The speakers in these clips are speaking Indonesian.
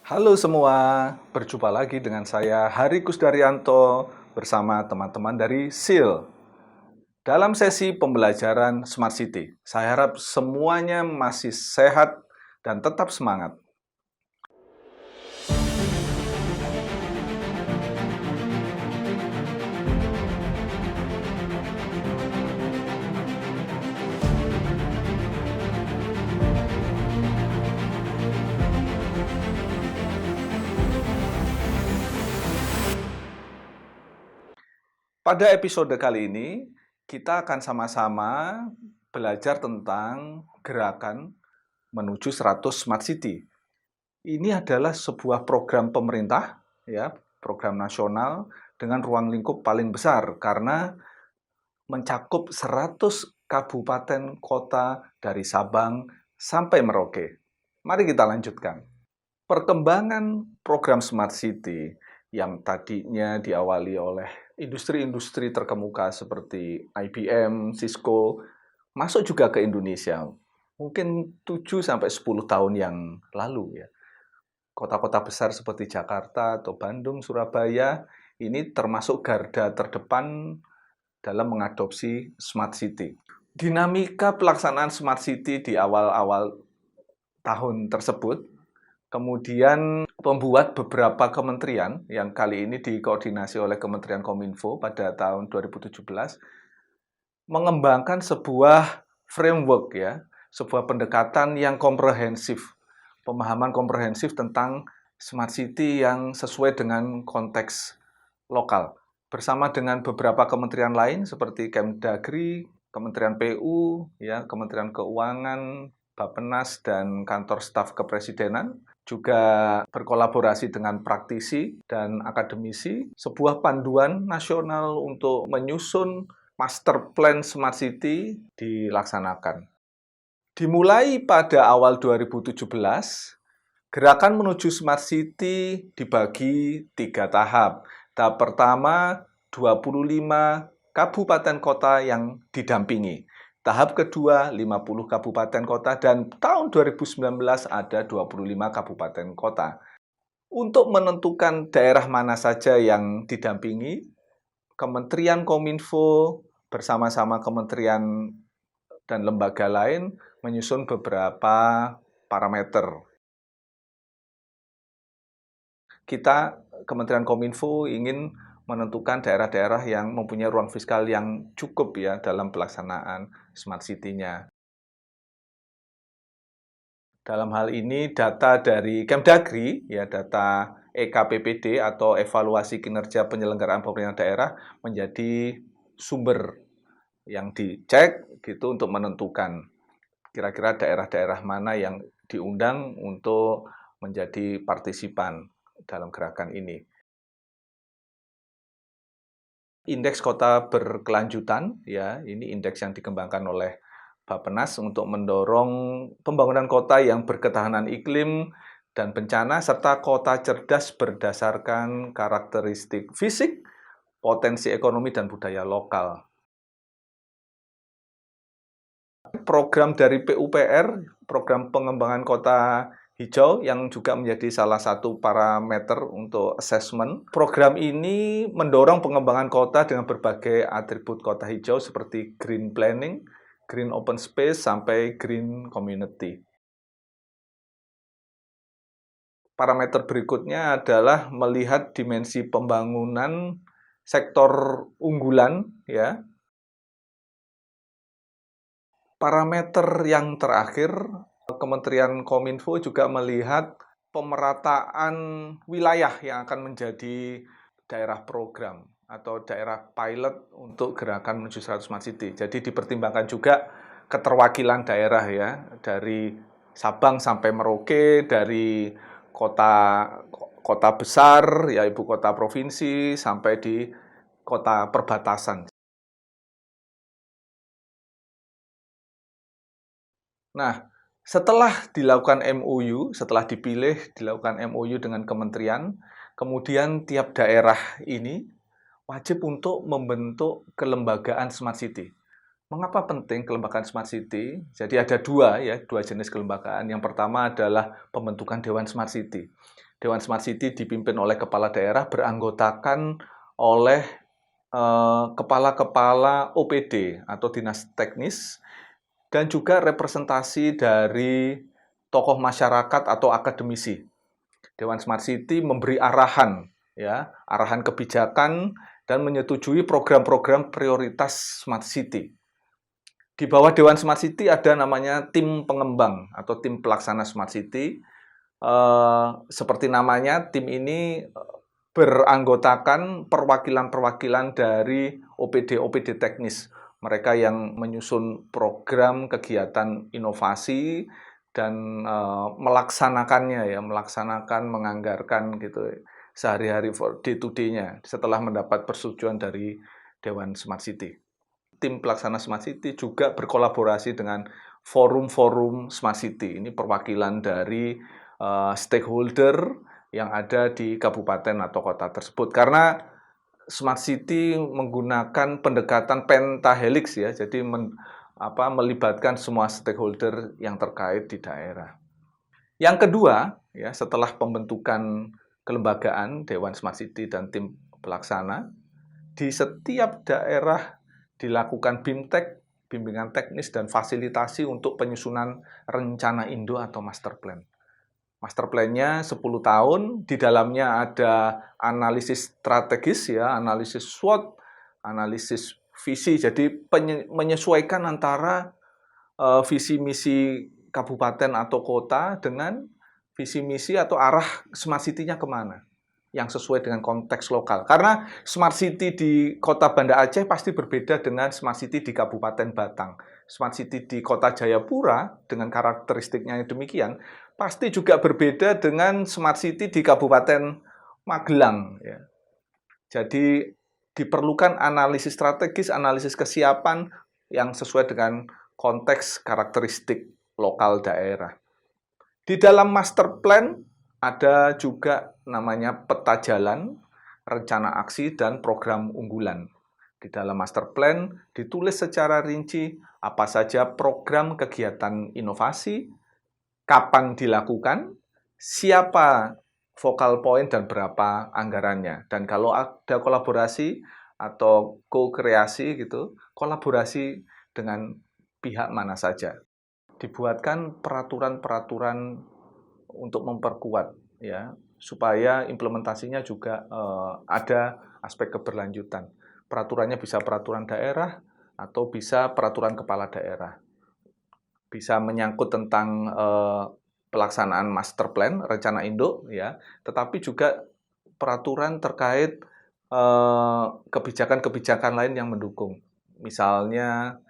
Halo semua, berjumpa lagi dengan saya Hari Kusdaryanto bersama teman-teman dari SIL. Dalam sesi pembelajaran Smart City, saya harap semuanya masih sehat dan tetap semangat. Pada episode kali ini, kita akan sama-sama belajar tentang gerakan menuju 100 Smart City. Ini adalah sebuah program pemerintah, ya, program nasional dengan ruang lingkup paling besar karena mencakup 100 kabupaten kota dari Sabang sampai Merauke. Mari kita lanjutkan. Perkembangan program Smart City yang tadinya diawali oleh industri-industri terkemuka seperti IBM, Cisco, masuk juga ke Indonesia. Mungkin 7-10 tahun yang lalu ya. Kota-kota besar seperti Jakarta atau Bandung, Surabaya ini termasuk garda terdepan dalam mengadopsi Smart City. Dinamika pelaksanaan Smart City di awal-awal tahun tersebut kemudian membuat beberapa kementerian yang kali ini dikoordinasi oleh Kementerian Kominfo pada tahun 2017 mengembangkan sebuah framework ya, sebuah pendekatan yang komprehensif, pemahaman komprehensif tentang Smart City yang sesuai dengan konteks lokal. Bersama dengan beberapa kementerian lain seperti Kemdagri, Kementerian PU, ya, Kementerian Keuangan, Bappenas, dan Kantor Staf Kepresidenan, juga berkolaborasi dengan praktisi dan akademisi, sebuah panduan nasional untuk menyusun Master Plan Smart City dilaksanakan. Dimulai pada awal 2017, gerakan menuju Smart City dibagi 3 tahap. Tahap pertama, 25 kabupaten kota yang didampingi. Tahap kedua, 50 kabupaten kota, dan tahun 2019 ada 25 kabupaten kota. Untuk menentukan daerah mana saja yang didampingi, Kementerian Kominfo bersama-sama kementerian dan lembaga lain menyusun beberapa parameter. Kita, Kementerian Kominfo, ingin menentukan daerah-daerah yang mempunyai ruang fiskal yang cukup ya dalam pelaksanaan Smart City-nya. Dalam hal ini data dari Kemdagri, ya data EKPPD atau evaluasi kinerja penyelenggaraan pemerintahan daerah menjadi sumber yang dicek gitu untuk menentukan kira-kira daerah-daerah mana yang diundang untuk menjadi partisipan dalam gerakan ini. Indeks kota berkelanjutan, ya, ini indeks yang dikembangkan oleh Bappenas untuk mendorong pembangunan kota yang berketahanan iklim dan bencana, serta kota cerdas berdasarkan karakteristik fisik, potensi ekonomi, dan budaya lokal. Program dari PUPR, program pengembangan kota hijau yang juga menjadi salah satu parameter untuk assessment. Program ini mendorong pengembangan kota dengan berbagai atribut kota hijau seperti green planning, green open space, sampai green community. Parameter berikutnya adalah melihat dimensi pembangunan sektor unggulan ya. Parameter yang terakhir, Kementerian Kominfo juga melihat pemerataan wilayah yang akan menjadi daerah program atau daerah pilot untuk gerakan menuju 100 Smart City. Jadi dipertimbangkan juga keterwakilan daerah ya, dari Sabang sampai Merauke, dari kota kota besar ya ibu kota provinsi sampai di kota perbatasan. Nah, setelah dilakukan MOU, setelah dipilih, dilakukan MOU dengan kementerian, kemudian tiap daerah ini wajib untuk membentuk kelembagaan Smart City. Mengapa penting kelembagaan Smart City? Jadi ada dua jenis kelembagaan. Yang pertama adalah pembentukan Dewan Smart City. Dewan Smart City dipimpin oleh kepala daerah, beranggotakan oleh kepala-kepala OPD atau dinas teknis, dan juga representasi dari tokoh masyarakat atau akademisi. Dewan Smart City memberi arahan kebijakan dan menyetujui program-program prioritas Smart City. Di bawah Dewan Smart City ada namanya tim pengembang atau tim pelaksana Smart City. Seperti namanya, tim ini beranggotakan perwakilan-perwakilan dari OPD-OPD teknis. Mereka yang menyusun program kegiatan inovasi dan melaksanakannya, menganggarkan gitu sehari-hari day to day-nya setelah mendapat persetujuan dari Dewan Smart City. Tim pelaksana Smart City juga berkolaborasi dengan forum-forum Smart City. Ini perwakilan dari stakeholder yang ada di kabupaten atau kota tersebut. Karena Smart City menggunakan pendekatan pentahelix ya, jadi melibatkan semua stakeholder yang terkait di daerah. Yang kedua, ya, setelah pembentukan kelembagaan Dewan Smart City dan tim pelaksana, di setiap daerah dilakukan BIMTEK, bimbingan teknis dan fasilitasi untuk penyusunan rencana Indo atau master plan. Master plan-nya 10 tahun, di dalamnya ada analisis strategis ya, analisis SWOT, analisis visi. Jadi menyesuaikan antara visi misi kabupaten atau kota dengan visi misi atau arah Smart City-nya kemana, yang sesuai dengan konteks lokal. Karena Smart City di kota Banda Aceh pasti berbeda dengan Smart City di Kabupaten Batang. Smart City di kota Jayapura dengan karakteristiknya yang demikian, pasti juga berbeda dengan Smart City di Kabupaten Magelang. Ya. Jadi diperlukan analisis strategis, analisis kesiapan yang sesuai dengan konteks karakteristik lokal daerah. Di dalam master plan ada juga namanya peta jalan, rencana aksi, dan program unggulan. Di dalam master plan ditulis secara rinci apa saja program kegiatan inovasi, kapan dilakukan, siapa focal point, dan berapa anggarannya. Dan kalau ada kolaborasi atau co-kreasi gitu, kolaborasi dengan pihak mana saja. Dibuatkan peraturan-peraturan untuk memperkuat ya, supaya implementasinya juga ada aspek keberlanjutan. Peraturannya bisa peraturan daerah atau bisa peraturan kepala daerah. Bisa menyangkut tentang pelaksanaan master plan, rencana induk ya, tetapi juga peraturan terkait kebijakan-kebijakan lain yang mendukung. Misalnya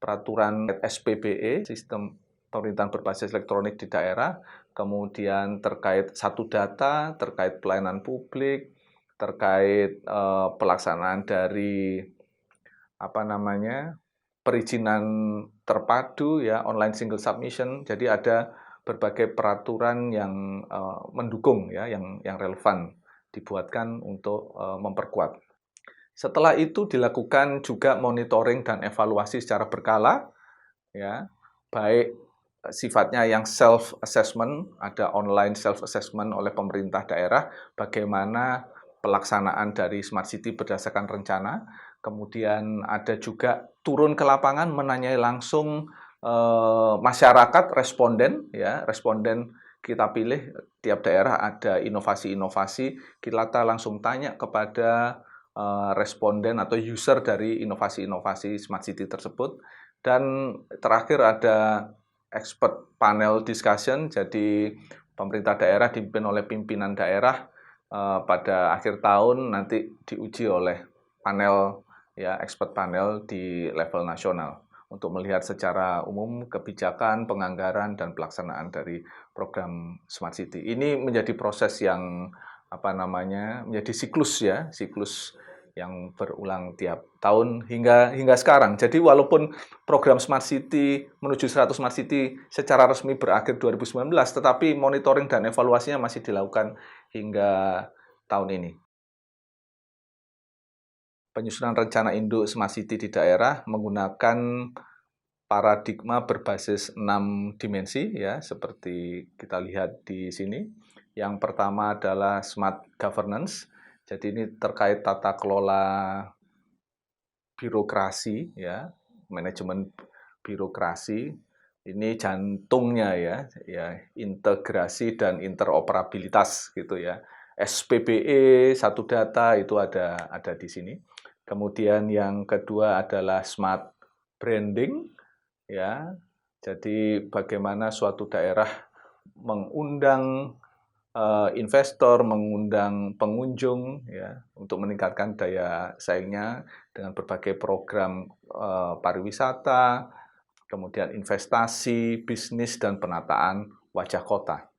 peraturan SPBE, sistem pemerintahan berbasis elektronik di daerah, kemudian terkait satu data, terkait pelayanan publik, terkait pelaksanaan dari perizinan terpadu ya, online single submission. Jadi ada berbagai peraturan yang mendukung ya, yang relevan dibuatkan untuk memperkuat. Setelah itu dilakukan juga monitoring dan evaluasi secara berkala ya, baik sifatnya yang self-assessment, ada online self-assessment oleh pemerintah daerah, bagaimana pelaksanaan dari Smart City berdasarkan rencana, kemudian ada juga turun ke lapangan menanyai langsung masyarakat, responden, kita pilih tiap daerah ada inovasi-inovasi, kita langsung tanya kepada responden atau user dari inovasi-inovasi Smart City tersebut. Dan terakhir ada expert panel discussion, jadi pemerintah daerah dipimpin oleh pimpinan daerah pada akhir tahun nanti diuji oleh panel ya, expert panel di level nasional untuk melihat secara umum kebijakan, penganggaran, dan pelaksanaan dari program Smart City. Ini menjadi proses yang menjadi siklus yang berulang tiap tahun hingga sekarang. Jadi walaupun program Smart City menuju 100 Smart City secara resmi berakhir 2019, tetapi monitoring dan evaluasinya masih dilakukan hingga tahun ini. Penyusunan rencana induk Smart City di daerah menggunakan paradigma berbasis 6 dimensi ya, seperti kita lihat di sini. Yang pertama adalah smart governance. Jadi ini terkait tata kelola birokrasi ya, manajemen birokrasi. Ini jantungnya ya, integrasi dan interoperabilitas gitu ya. SPBE, satu data itu ada di sini. Kemudian yang kedua adalah smart branding ya. Jadi bagaimana suatu daerah mengundang investor, mengundang pengunjung ya untuk meningkatkan daya saingnya dengan berbagai program pariwisata, kemudian investasi, bisnis dan penataan wajah kota.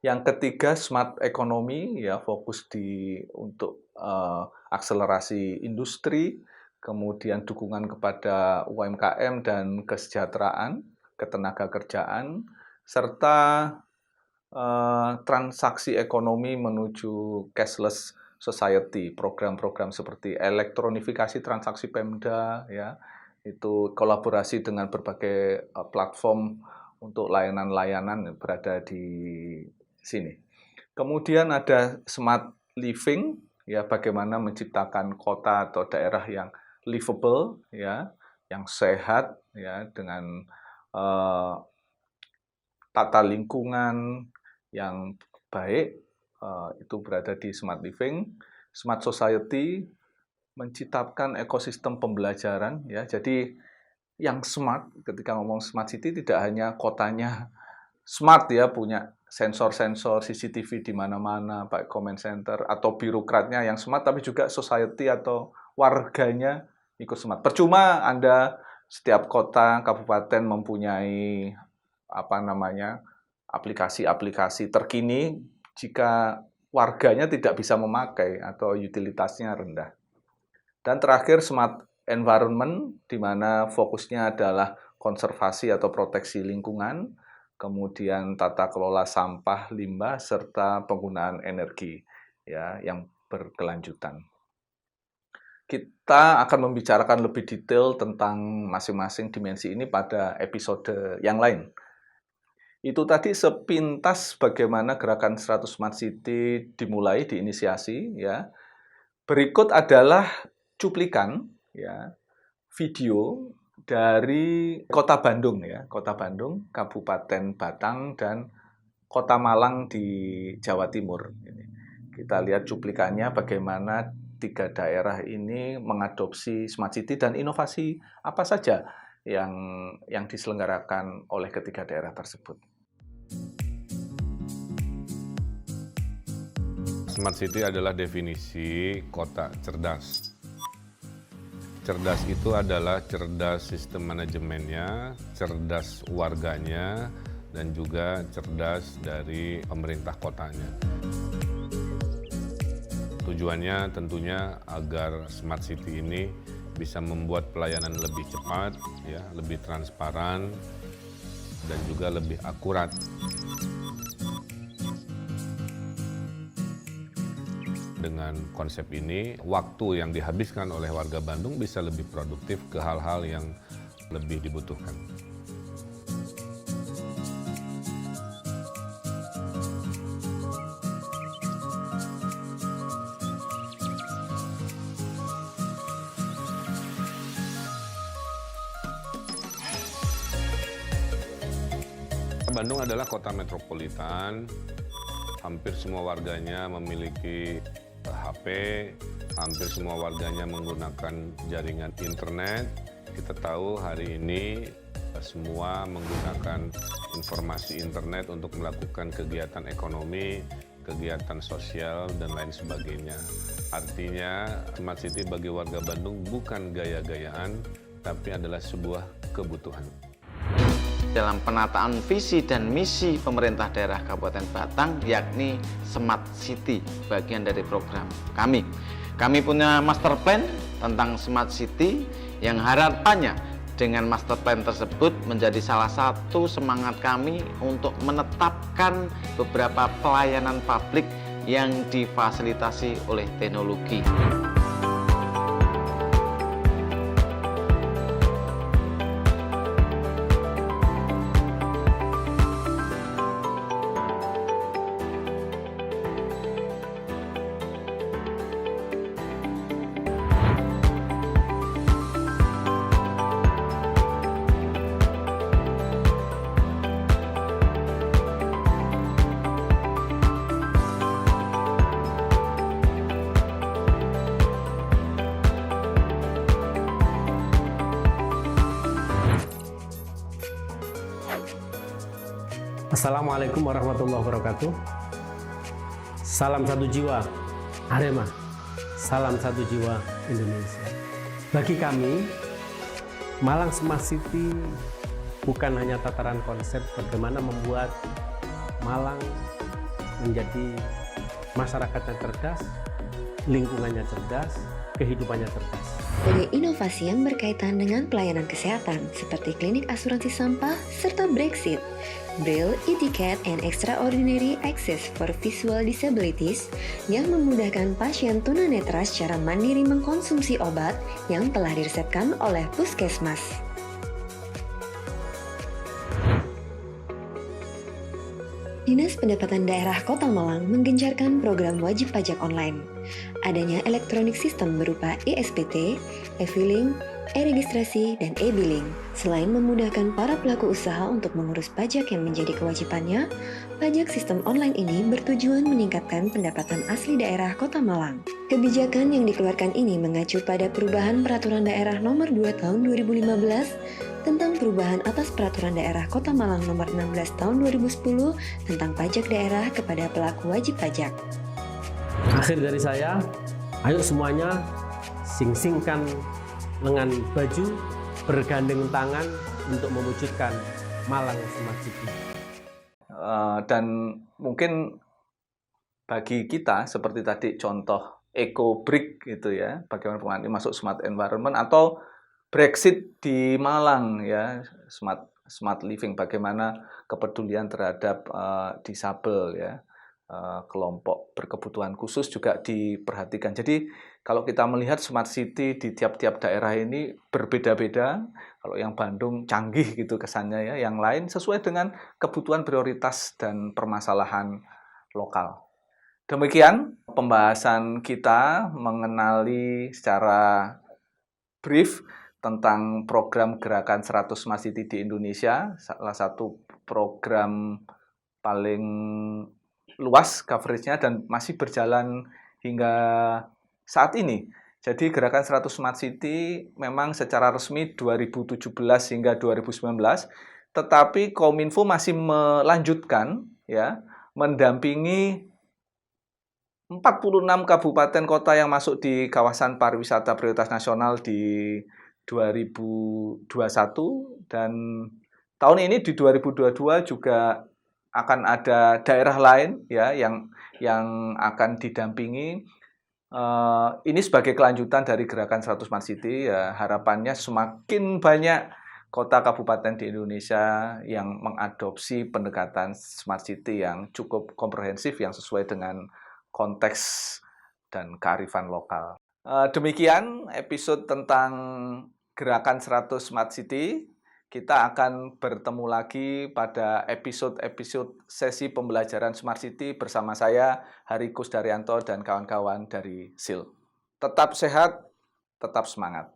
Yang ketiga, smart economy ya, fokus untuk akselerasi industri, kemudian dukungan kepada UMKM dan kesejahteraan, ketenagakerjaan, serta transaksi ekonomi menuju cashless society, program-program seperti elektronifikasi transaksi Pemda ya, itu kolaborasi dengan berbagai platform untuk layanan-layanan berada di sini. Kemudian ada smart living ya, bagaimana menciptakan kota atau daerah yang livable ya, yang sehat ya, dengan tata lingkungan yang baik, itu berada di smart living. Smart society menciptakan ekosistem pembelajaran ya. Jadi yang smart, ketika ngomong smart city tidak hanya kotanya smart ya, punya sensor-sensor CCTV di mana-mana, baik comment center atau birokratnya yang smart, tapi juga society atau warganya ikut smart. Percuma Anda setiap kota, kabupaten mempunyai aplikasi-aplikasi terkini jika warganya tidak bisa memakai atau utilitasnya rendah. Dan terakhir smart environment, di mana fokusnya adalah konservasi atau proteksi lingkungan, kemudian tata kelola sampah, limbah, serta penggunaan energi ya yang berkelanjutan. Kita akan membicarakan lebih detail tentang masing-masing dimensi ini pada episode yang lain. Itu tadi sepintas bagaimana gerakan 100 Smart City dimulai, diinisiasi ya. Berikut adalah cuplikan ya, video dari Kota Bandung ya, Kota Bandung, Kabupaten Batang dan Kota Malang di Jawa Timur. Kita lihat cuplikannya bagaimana 3 daerah ini mengadopsi Smart City dan inovasi apa saja yang diselenggarakan oleh ketiga daerah tersebut. Smart City adalah definisi kota cerdas. Cerdas itu adalah cerdas sistem manajemennya, cerdas warganya, dan juga cerdas dari pemerintah kotanya. Tujuannya tentunya agar Smart City ini bisa membuat pelayanan lebih cepat, ya, lebih transparan, dan juga lebih akurat. Dengan konsep ini, waktu yang dihabiskan oleh warga Bandung bisa lebih produktif ke hal-hal yang lebih dibutuhkan. Bandung adalah kota metropolitan, hampir semua warganya memiliki HP, hampir semua warganya menggunakan jaringan internet. Kita tahu hari ini semua menggunakan informasi internet untuk melakukan kegiatan ekonomi, kegiatan sosial, dan lain sebagainya. Artinya, Smart City bagi warga Bandung bukan gaya-gayaan, tapi adalah sebuah kebutuhan. Dalam penataan visi dan misi pemerintah daerah Kabupaten Batang, yakni Smart City, bagian dari program kami. Kami punya master plan tentang Smart City yang harapannya dengan master plan tersebut menjadi salah satu semangat kami untuk menetapkan beberapa pelayanan publik yang difasilitasi oleh teknologi. Assalamualaikum warahmatullahi wabarakatuh. Salam satu jiwa Arema, salam satu jiwa Indonesia. Bagi kami, Malang Smart City bukan hanya tataran konsep bagaimana membuat Malang menjadi masyarakat yang cerdas, lingkungannya cerdas, kehidupannya cerdas. Sebagai inovasi yang berkaitan dengan pelayanan kesehatan seperti klinik asuransi sampah serta Brexit, Braille, e-ticket, and extraordinary access for visual disabilities yang memudahkan pasien tunanetra secara mandiri mengkonsumsi obat yang telah diresepkan oleh puskesmas. Dinas Pendapatan Daerah Kota Malang menggencarkan program wajib pajak online. Adanya elektronik sistem berupa e-SPT, e-filing, e-registrasi, dan e-billing. Selain memudahkan para pelaku usaha untuk mengurus pajak yang menjadi kewajibannya, pajak sistem online ini bertujuan meningkatkan pendapatan asli daerah Kota Malang. Kebijakan yang dikeluarkan ini mengacu pada perubahan Peraturan Daerah Nomor 2 Tahun 2015 tentang perubahan atas Peraturan Daerah Kota Malang Nomor 16 Tahun 2010 tentang pajak daerah kepada pelaku wajib pajak. Akhir dari saya, ayo semuanya sing-singkan lengan baju, bergandeng tangan untuk mewujudkan Malang Smart City. Dan mungkin bagi kita seperti tadi contoh Eco Brick gitu ya, bagaimana penggunaan ini masuk smart environment, atau Brexit di Malang ya, smart living, bagaimana kepedulian terhadap disabel ya, kelompok berkebutuhan khusus juga diperhatikan. Jadi kalau kita melihat smart city di tiap-tiap daerah ini berbeda-beda. Kalau yang Bandung canggih gitu kesannya ya, yang lain sesuai dengan kebutuhan prioritas dan permasalahan lokal. Demikian pembahasan kita mengenali secara brief tentang program Gerakan 100 Smart City di Indonesia, salah satu program paling luas coverage-nya dan masih berjalan hingga saat ini. Jadi Gerakan 100 Smart City memang secara resmi 2017 hingga 2019, tetapi Kominfo masih melanjutkan ya, mendampingi 46 kabupaten kota yang masuk di kawasan pariwisata prioritas nasional di 2021, dan tahun ini di 2022 juga akan ada daerah lain ya yang akan didampingi. Ini sebagai kelanjutan dari Gerakan 100 Smart City ya, harapannya semakin banyak kota kabupaten di Indonesia yang mengadopsi pendekatan Smart City yang cukup komprehensif yang sesuai dengan konteks dan kearifan lokal. Demikian episode tentang Gerakan 100 Smart City. Kita akan bertemu lagi pada episode-episode sesi pembelajaran Smart City bersama saya, Hari Kusdaryanto, dan kawan-kawan dari SIL. Tetap sehat, tetap semangat.